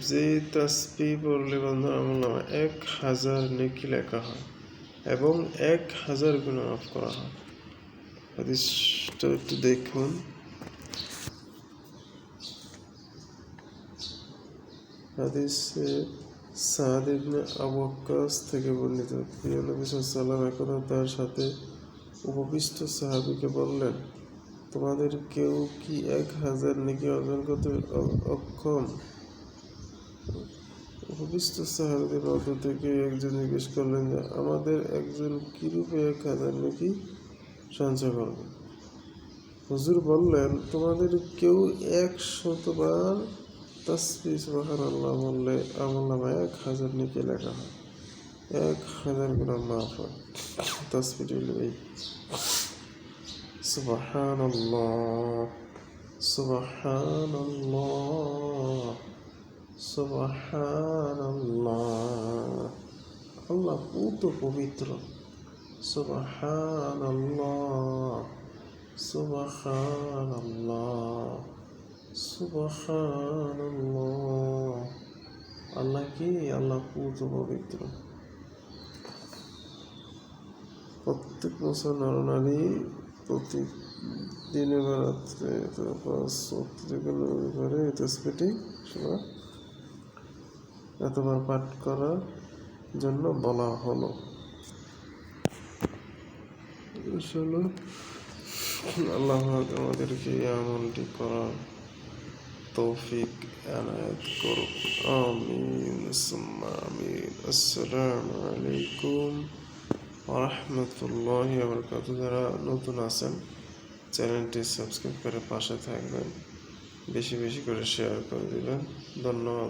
যে তাসবিহ পড়লে বান্দার আমলনামায় 1000 নেকি লেখা হয় এবং 1000 গুনাহ মাফ করা হয়। হাদিসটা একটু দেখুন। হাদিসে সাদ ইবনে আবু ওয়াক্কাস থেকে বর্ণিত, প্রিয় নবী সাল্লাল্লাহু আলাইহি ওয়াসাল্লাম একদা তার সাথে উপবিষ্ট সাহাবীকে বললেন, তোমাদের কেউ কি 1000 নেকি অর্জন করতে অক্ষম? উপবিষ্ট সাহাবীদের মধ্য থেকে একজন জিজ্ঞেস করলেন যে আমাদের একজন কিরূপে 1000 নেকি সঞ্চয় করবে? হুজুর বললেন, তোমাদের কেউ 100 বার তাসবিহ সুবহানাল্লাহ বললে আমলনামায় 1000 নেকি লেখা হয়, 1000 গুনাহ মাফ হয়। তাসবিহটি হলো এই সুবহানাল্লাহ, সুবহানাল্লাহ, সুবহানাল্লাহ। আল্লাহ পুত পবিত্র। সুবহানাল্লাহ, সুবহানাল্লাহ, সুবহানাল্লাহ। আল্লাহ কি? আল্লাহ পুত পবিত্র। প্রত্যেক মুসলমান নরনারী প্রতিদিনে বা রাত্রে করে এই তাসবিহটি এতবার পাঠ করার জন্য বলা হলো। আল্লাহ আমাদেরকে এই আমলটি করার তৌফিক এনায়েত করুন। আমিন সুম্মা আমিন। আসসালামু আলাইকুম ওয়া রাহমাতুল্লাহি ওয়া বারাকাতুহু। যারা নতুন আছেন চ্যানেলটি সাবস্ক্রাইব করে পাশে থাকবেন, বেশি বেশি করে শেয়ার করে দিবেন। ধন্যবাদ।